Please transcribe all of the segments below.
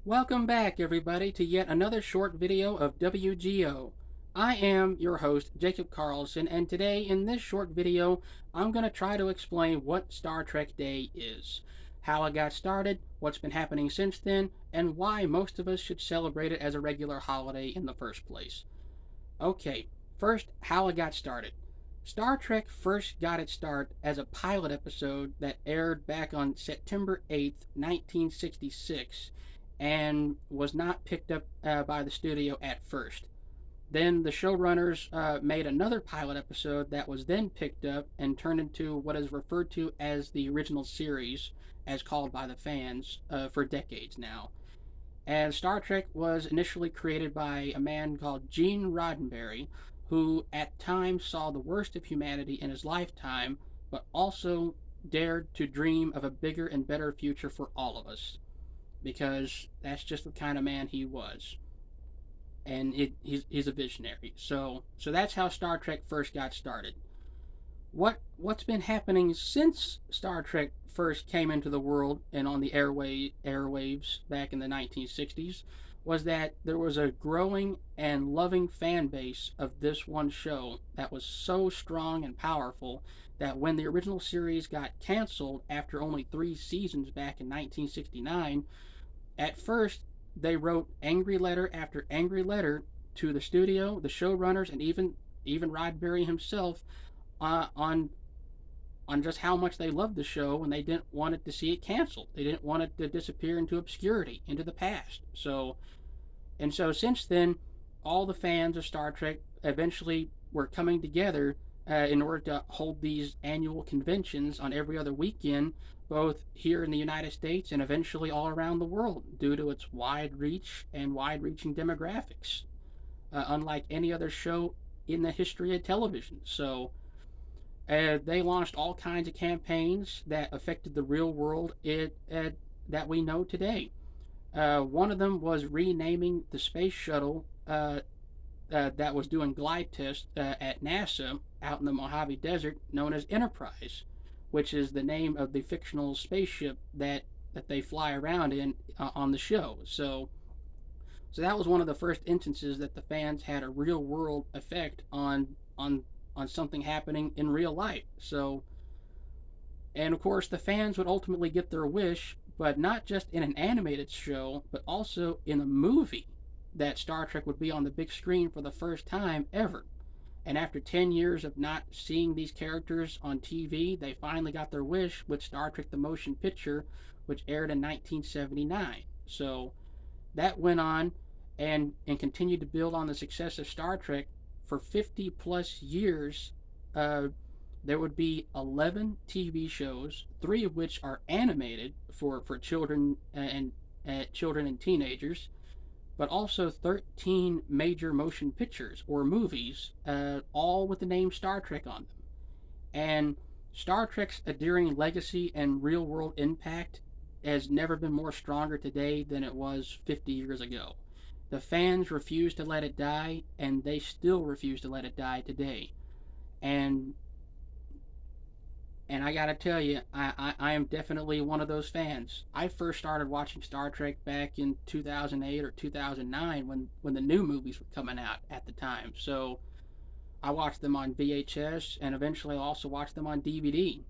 Welcome back, everybody, to yet another short video of WGO. I am your host, Jacob Carlson, and today in this short video, I'm going to try to explain what Star Trek Day is, how it got started, what's been happening since then, and why most of us should celebrate it as a regular holiday in the first place. Okay, first, how it got started. Star Trek first got its start as a pilot episode that aired back on September 8th, 1966, and was not picked up by the studio at first. Then the showrunners made another pilot episode that was then picked up and turned into what is referred to as the original series, as called by the fans, for decades now. And Star Trek was initially created by a man called Gene Roddenberry, who at times saw the worst of humanity in his lifetime, but also dared to dream of a bigger and better future for all of us, because that's just the kind of man he was. And he's a visionary. So that's how Star Trek first got started. What's been happening since Star Trek first came into the world and on the airwaves back in the 1960s was that there was a growing and loving fan base of this one show that was so strong and powerful that when the original series got canceled after only 3 seasons back in 1969, at first they wrote angry letter after angry letter to the studio, the showrunners, and even Roddenberry himself, on just how much they loved the show and they didn't want it to see it canceled. They didn't want it to disappear into obscurity, into the past. So since then, all the fans of Star Trek eventually were coming together in order to hold these annual conventions on every other weekend, both here in the United States and eventually all around the world, due to its wide reach and wide reaching demographics, unlike any other show in the history of television. So they launched all kinds of campaigns that affected the real world that we know today. One of them was renaming the space shuttle that was doing glide tests at NASA out in the Mojave Desert, known as Enterprise, which is the name of the fictional spaceship that they fly around in on the show. So that was one of the first instances that the fans had a real world effect on something happening in real life. And of course, the fans would ultimately get their wish, but not just in an animated show, but also in a movie that Star Trek would be on the big screen for the first time ever. And after 10 years of not seeing these characters on TV, they finally got their wish with Star Trek the Motion Picture, which aired in 1979. So that went on and continued to build on the success of Star Trek for 50 plus years. Uh, there would be 11 TV shows, 3 of which are animated for children and teenagers, but also 13 major motion pictures or movies, all with the name Star Trek on them. And Star Trek's enduring legacy and real world impact has never been more stronger today than it was 50 years ago. The fans refuse to let it die, and they still refuse to let it die today. And and I gotta tell you, I am definitely one of those fans. I first started watching Star Trek back in 2008 or 2009 when the new movies were coming out at the time. So I watched them on VHS and eventually also watched them on DVD.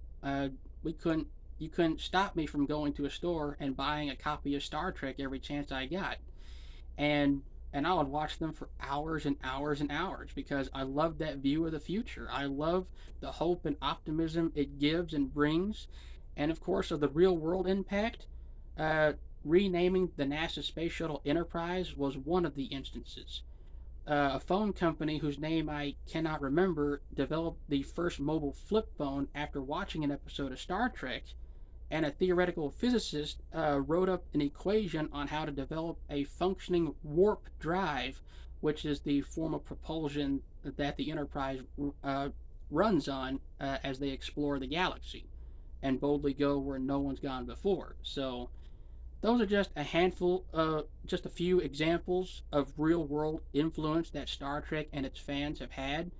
We couldn't You couldn't stop me from going to a store and buying a copy of Star Trek every chance I got. And and I would watch them for hours and hours and hours because I love that view of the future. I love the hope and optimism it gives and brings, and of course of the real world impact. Uh, Renaming the NASA space shuttle Enterprise was one of the instances. A phone company whose name I cannot remember developed the first mobile flip phone after watching an episode of Star Trek, and a theoretical physicist wrote up an equation on how to develop a functioning warp drive, which is the form of propulsion that the Enterprise uh, runs on as they explore the galaxy and boldly go where no one's gone before. So those are just a few examples of real world influence that Star Trek and its fans have had,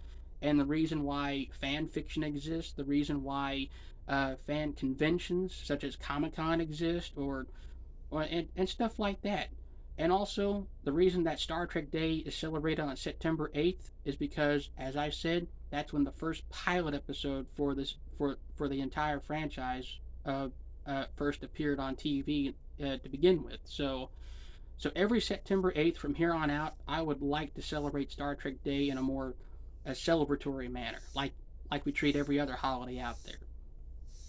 and the reason why fan fiction exists, the reason why fan conventions such as Comic Con exist, or and stuff like that. And also, the reason that Star Trek Day is celebrated on September 8th is because, as I said, that's when the first pilot episode for the entire franchise first appeared on TV to begin with. So every September 8th from here on out, I would like to celebrate Star Trek Day in a more celebratory manner, like we treat every other holiday out there.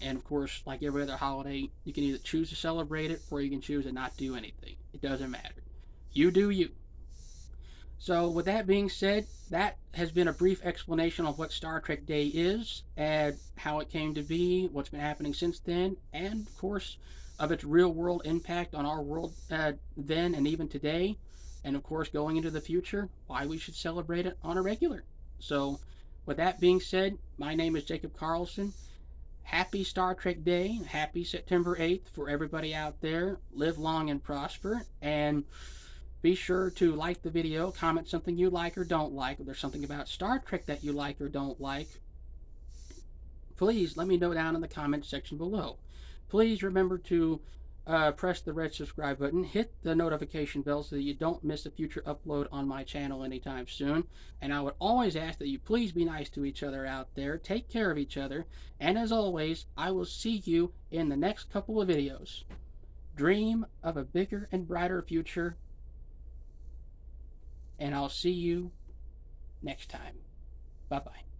And of course, like every other holiday, you can either choose to celebrate it or you can choose to not do anything. It doesn't matter. You do you. So, with that being said, that has been a brief explanation of what Star Trek Day is and how it came to be, what's been happening since then, and of course, of its real world impact on our world then and even today. And of course, going into the future, why we should celebrate it on a regular. So, with that being said, my name is Jacob Carlson. Happy Star Trek Day. Happy September 8th for everybody out there. Live long and prosper. And be sure to like the video, comment something you like or don't like. If there's something about Star Trek that you like or don't like, please let me know down in the comment section below. Please remember to press the red subscribe button, hit the notification bell so that you don't miss a future upload on my channel anytime soon. And I would always ask that you please be nice to each other out there, take care of each other, and as always, I will see you in the next couple of videos. Dream of a bigger and brighter future, and I'll see you next time. Bye-bye.